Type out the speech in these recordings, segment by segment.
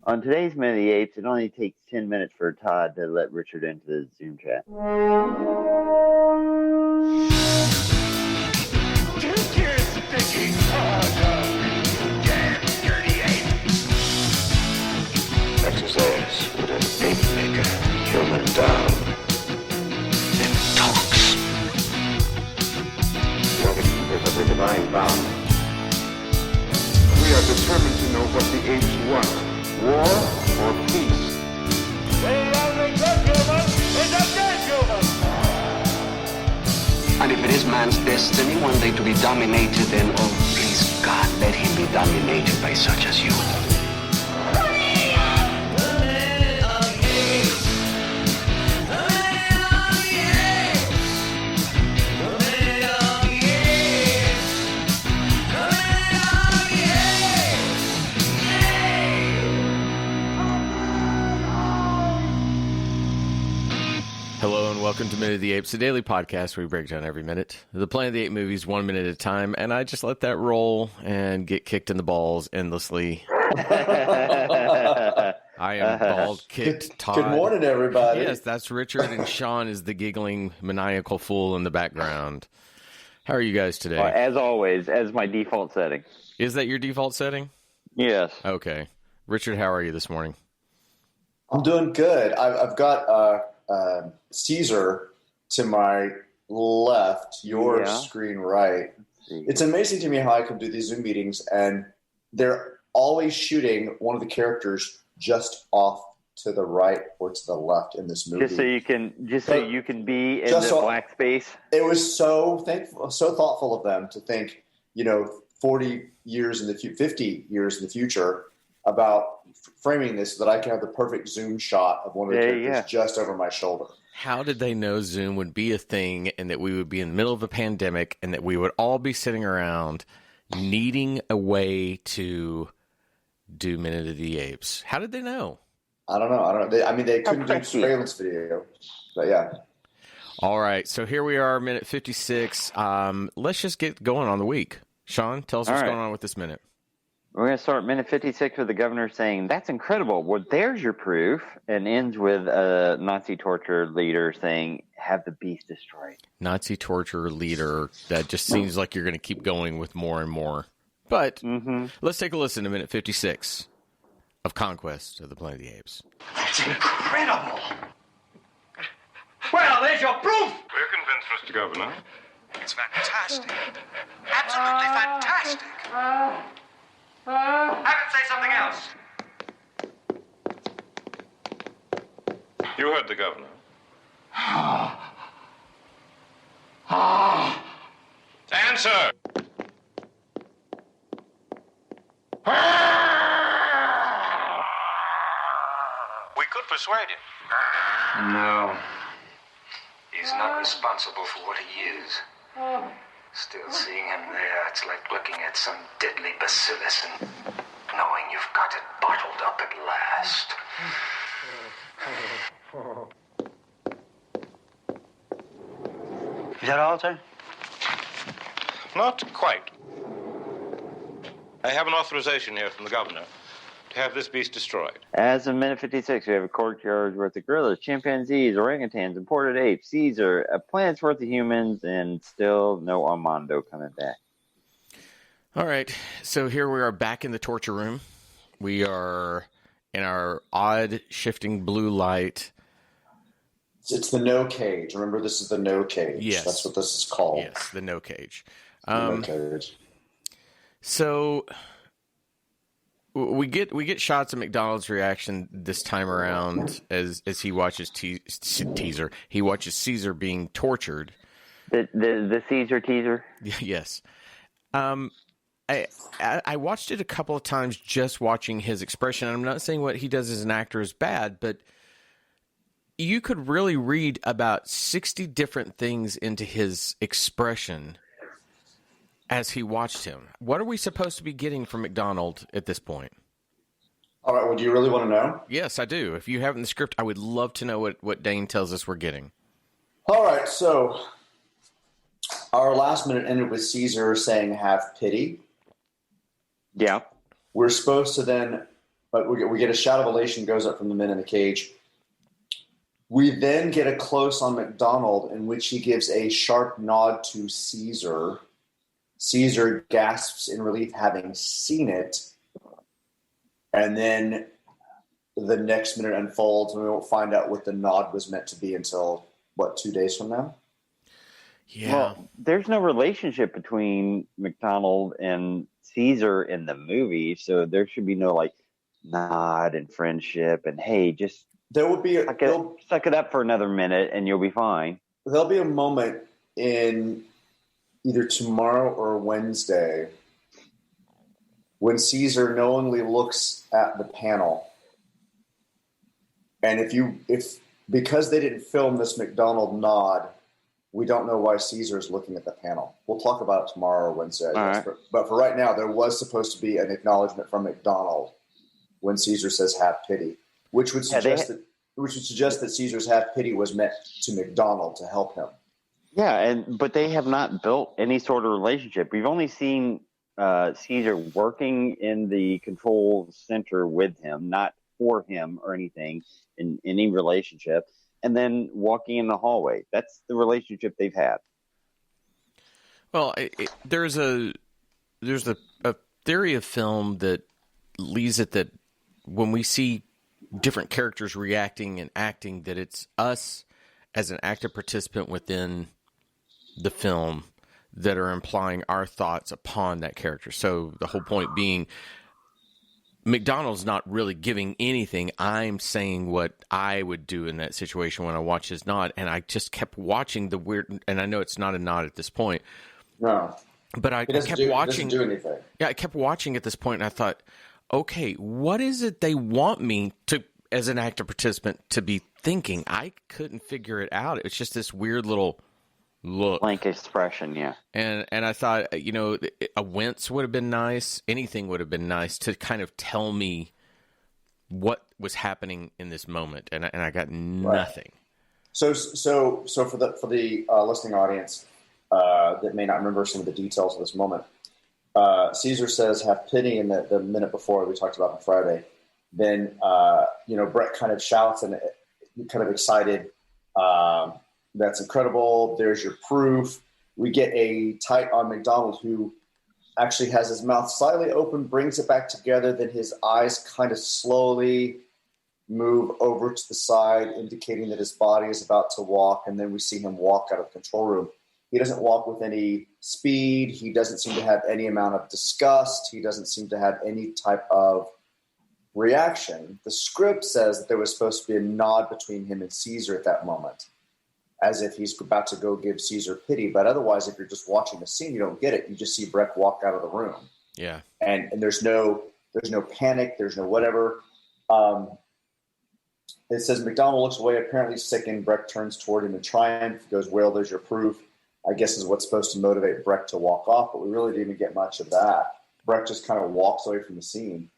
On today's Minute of the Apes, it only takes 10 minutes for Todd to let Richard into the Zoom chat. Take your sticky paws off, you damn dirty ape! Exercise would an ape make a human down. It talks. With a divine bound. We are determined to know what the apes want. War or peace? The only good human is a dead human! And if it is man's destiny one day to be dominated, then, oh, please, God, let him be dominated by such as you. Hello and welcome to Minute of the Apes, a daily podcast where we break down every minute of the Planet of the Apes movies 1 minute at a time, and I just let that roll and get kicked in the balls endlessly. I am bald-kicked Todd. Good morning, everybody. Yes, that's Richard, and Sean is the giggling, maniacal fool in the background. How are you guys today? As always, as my default setting. Is that your default setting? Yes. Okay. Richard, how are you this morning? I'm doing good. I've got Caesar to my left, your screen right. It's amazing to me how I can do these Zoom meetings, and they're always shooting one of the characters just off to the right or to the left in this movie. Just so you can be in the black space. It was so thoughtful of them to think, 40 years in the 50 years in the future about framing this so that I can have the perfect zoom shot of one of the characters just over my shoulder. How did they know Zoom would be a thing and that we would be in the middle of a pandemic and that we would all be sitting around needing a way to do Minute of the Apes? How did they know? I don't know. They couldn't do surveillance video, but yeah. All right, so here we are, minute 56. Let's just get going on the week. Sean, tell us what's going on with this minute. We're going to start minute 56 with the governor saying, "That's incredible. Well, there's your proof," and ends with a Nazi torture leader saying, "Have the beast destroyed." Nazi torture leader. That just seems like you're going to keep going with more and more. But let's take a listen to minute 56 of Conquest of the Planet of the Apes. That's incredible! Well, there's your proof! We're convinced, Mr. Governor. It's fantastic. Absolutely fantastic. Have him say something else. You heard the governor. Answer! We could persuade him. No. He's not responsible for what he is. Still seeing him there, it's like looking at some deadly bacillus and knowing you've got it bottled up at last. Is that all, sir? Not quite. I have an authorization here from the governor to have this beast destroyed. As of minute 56, we have a courtyard worth of gorillas, chimpanzees, orangutans, imported apes, Caesar, a planet's worth of humans, and still no Armando coming back. All right, so here we are back in the torture room. We are in our odd shifting blue light. It's the no cage. Remember, this is the no cage. Yes. That's what this is called. Yes, the no cage. No cage. So we get shots of McDonald's reaction this time around as he watches He watches Caesar being tortured. The Caesar teaser? Yes. I watched it a couple of times just watching his expression. I'm not saying what he does as an actor is bad, but you could really read about 60 different things into his expression as he watched him. What are we supposed to be getting from McDonald at this point? All right, well, do you really want to know? Yes, I do. If you have it in the script, I would love to know what Dane tells us we're getting. All right, so our last minute ended with Caesar saying, "Have pity." Yeah. We're supposed to then but we get a shout of elation goes up from the men in the cage. We then get a close on McDonald in which he gives a sharp nod to Caesar. Caesar gasps in relief, having seen it. And then the next minute unfolds, and we won't find out what the nod was meant to be until, 2 days from now? Yeah. Well, there's no relationship between McDonald and Caesar in the movie, so there should be no, nod and friendship and, hey, just There will be suck it up for another minute and you'll be fine. There'll be a moment in either tomorrow or Wednesday when Caesar knowingly looks at the panel. And because they didn't film this McDonald nod, we don't know why Caesar is looking at the panel. We'll talk about it tomorrow or Wednesday. Right. But for right now, there was supposed to be an acknowledgement from McDonald when Caesar says "have pity," which would suggest that Caesar's "have pity" was meant to McDonald to help him. Yeah, but they have not built any sort of relationship. We've only seen Caesar working in the control center with him, not for him or anything in any relationship, and then walking in the hallway. That's the relationship they've had. Well, there's a theory of film that leaves it that when we see different characters reacting and acting, that it's us as an active participant within the film that are implying our thoughts upon that character. So the whole point being, McDonald's not really giving anything. I'm saying what I would do in that situation when I watch his nod, and I just kept watching the weird. And I know it's not a nod at this point. No, but I kept watching. It doesn't do anything. Yeah, I kept watching at this point, and I thought, okay, what is it they want me to, as an active participant, to be thinking? I couldn't figure it out. It was just this weird little look, blank expression. Yeah, and I thought, a wince would have been nice. Anything would have been nice to kind of tell me what was happening in this moment, and I got nothing. Right. So for the listening audience that may not remember some of the details of this moment, Caesar says, "Have pity," in the minute before we talked about on Friday. Then Brett kind of shouts and kind of excited. That's incredible. There's your proof. We get a tight on McDonald, who actually has his mouth slightly open, brings it back together. Then his eyes kind of slowly move over to the side, indicating that his body is about to walk. And then we see him walk out of the control room. He doesn't walk with any speed. He doesn't seem to have any amount of disgust. He doesn't seem to have any type of reaction. The script says that there was supposed to be a nod between him and Caesar at that moment, as if he's about to go give Caesar pity. But otherwise, if you're just watching the scene, you don't get it. You just see Breck walk out of the room. Yeah. And there's no panic. There's no whatever. It says McDonald looks away, apparently sickened. Breck turns toward him in triumph. He goes, "Well, there's your proof," I guess is what's supposed to motivate Breck to walk off. But we really didn't even get much of that. Breck just kind of walks away from the scene.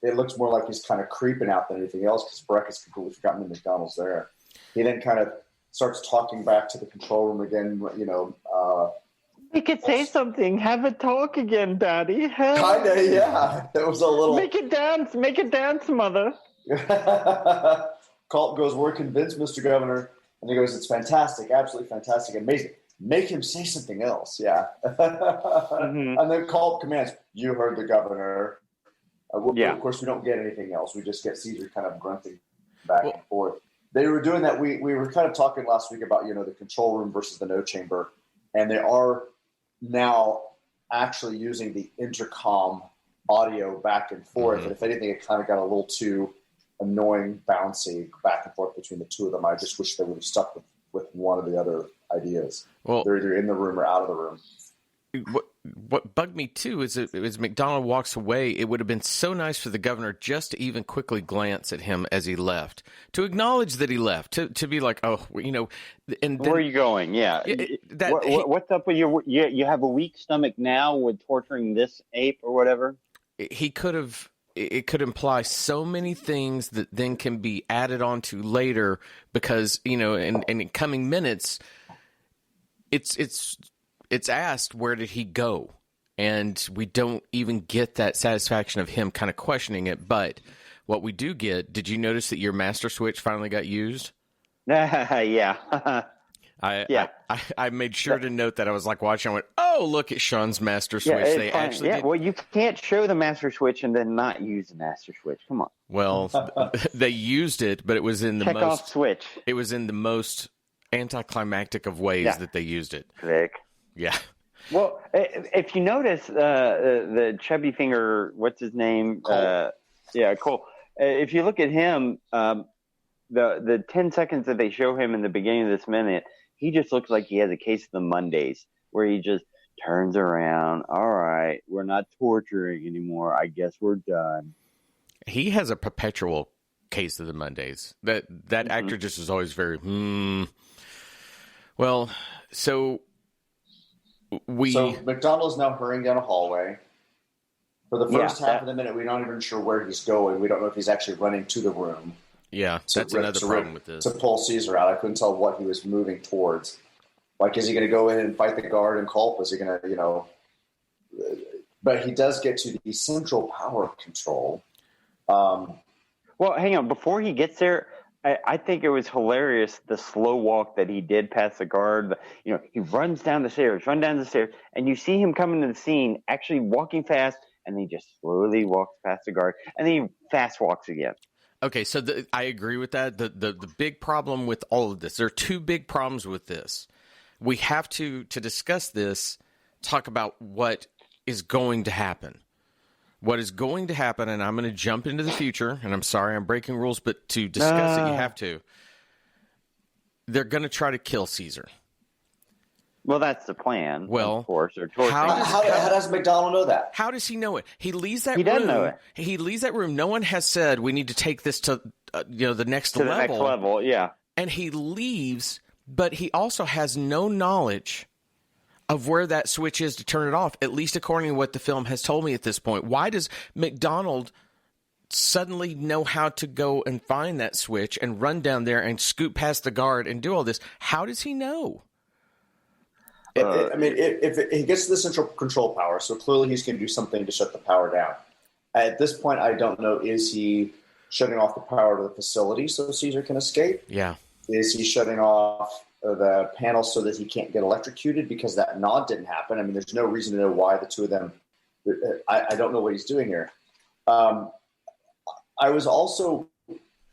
It looks more like he's kind of creeping out than anything else, because Breck has completely forgotten that McDonald's there. He then kind of starts talking back to the control room again, we could say something. Have a talk again, Daddy. Kind of, yeah. That was a little... Make it dance, Mother. Colt goes, "We're convinced, Mr. Governor." And he goes, "It's fantastic, absolutely fantastic, amazing. Make him say something else." Yeah. Mm-hmm. And then Colt commands, "You heard the governor." Yeah. Of course, we don't get anything else. We just get Caesar kind of grunting back and forth. They were doing that. We were kind of talking last week about, the control room versus the no chamber. And they are now actually using the intercom audio back and forth. Mm-hmm. And if anything, it kind of got a little too annoying, bouncy back and forth between the two of them. I just wish they would have stuck with one of the other ideas. Well, they're either in the room or out of the room. What bugged me too is that as McDonald walks away, it would have been so nice for the governor just to even quickly glance at him as he left, to acknowledge that he left, to be like, "Oh, and then, where are you going?" Yeah. What's up with you have a weak stomach now with torturing this ape or whatever? He could have. It could imply so many things that then can be added on to later, because in coming minutes, it's asked, where did he go? And we don't even get that satisfaction of him kind of questioning it. But what we do get, did you notice that your master switch finally got used? Yeah. I made sure to note that. I was like watching. I went, "Oh, look at Sean's master switch." They actually did. Well, you can't show the master switch and then not use the master switch. Come on. Well, they used it, but it was in the Check most off switch. It was in the most anticlimactic of ways that they used it. Click. Yeah. Well, if you notice, the chubby finger, what's his name? Cole. Cole. If you look at him, the 10 seconds that they show him in the beginning of this minute, he just looks like he has a case of the Mondays, where he just turns around. All right, we're not torturing anymore. I guess we're done. He has a perpetual case of the Mondays. That actor just is always very, Well, So McDonald's now hurrying down a hallway. For the first half of the minute, we're not even sure where he's going. We don't know if he's actually running to the room. Yeah, that's another problem with this. To pull Caesar out, I couldn't tell what he was moving towards. Like, is he going to go in and fight the guard and Culp? Is he going to, But he does get to the central power control. Well, hang on. Before he gets there, I think it was hilarious, the slow walk that he did past the guard. He runs down the stairs, and you see him coming to the scene, actually walking fast, and he just slowly walks past the guard, and then he fast walks again. Okay, so I agree with that. The big problem with all of this, there are two big problems with this. We have to discuss this, talk about what is going to happen. What is going to happen, and I'm going to jump into the future, and I'm sorry I'm breaking rules, but to discuss it, you have to. They're going to try to kill Caesar. Well, that's the plan. Well, of course. How does McDonald know that? How does he know it? He leaves that room. He doesn't know it. He leaves that room. No one has said we need to take this to the next level. The next level, yeah. And he leaves, but he also has no knowledge of where that switch is to turn it off, at least according to what the film has told me at this point. Why does McDonald suddenly know how to go and find that switch and run down there and scoot past the guard and do all this? How does he know? If he gets to the central control power, so clearly he's going to do something to shut the power down. At this point, I don't know, is he shutting off the power to the facility so Caesar can escape? Yeah. Is he shutting off the panel so that he can't get electrocuted because that nod didn't happen? I mean, there's no reason to know why the two of them – I don't know what he's doing here. I was also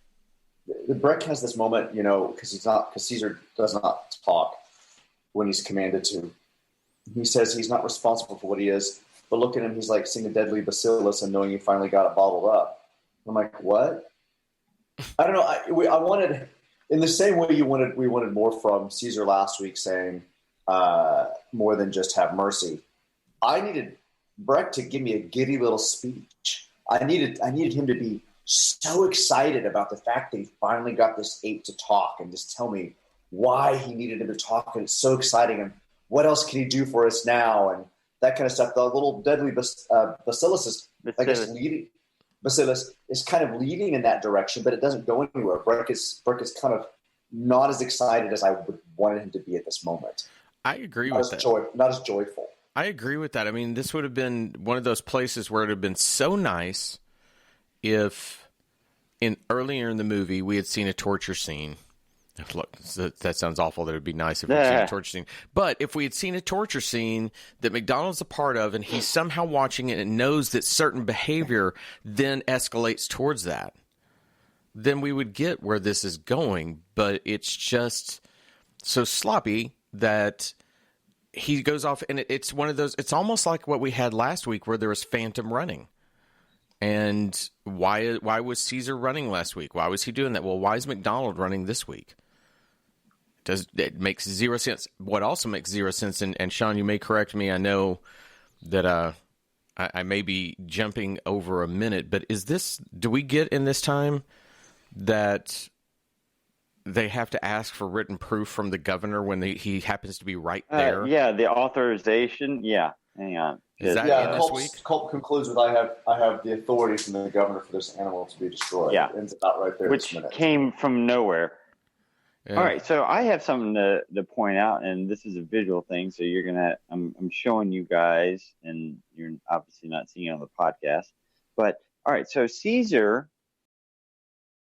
– Breck has this moment, because Caesar does not talk when he's commanded to. He says he's not responsible for what he is, but look at him, he's like seeing a deadly bacillus and knowing he finally got it bottled up. I'm like, what? I don't know. I wanted, in the same way we wanted more from Caesar last week, saying more than just have mercy. I needed Breck to give me a giddy little speech. I needed him to be so excited about the fact that he finally got this ape to talk and just tell me why he needed him to talk, and it's so exciting, and what else can he do for us now, and that kind of stuff. The little deadly bacillus is, I guess, leading. Bacillus is kind of leading in that direction, but it doesn't go anywhere. Breck is kind of not as excited as I would wanted him to be at this moment. I agree with that. Not as joyful. I agree with that. I mean, this would have been one of those places where it would have been so nice if earlier in the movie we had seen a torture scene. Look, that sounds awful. That it would be nice if we'd seen a torture scene. But if we had seen a torture scene that McDonald's a part of and he's somehow watching it and knows that certain behavior then escalates towards that, then we would get where this is going. But it's just so sloppy that he goes off, and it's one of those – it's almost like what we had last week where there was phantom running. And why was Caesar running last week? Why was he doing that? Well, why is McDonald running this week? It makes zero sense. What also makes zero sense, and Sean, you may correct me. I know that I may be jumping over a minute, but do we get in this time that they have to ask for written proof from the governor when he happens to be right there? Yeah, the authorization. Yeah, hang on. Is that in this week? Culp concludes with, I have the authority from the governor for this animal to be destroyed. Yeah. It ends up right there. Which came from nowhere. Yeah. All right, so I have something to point out, and this is a visual thing. So you're gonna, I'm showing you guys, and you're obviously not seeing it on the podcast. But all right, so Caesar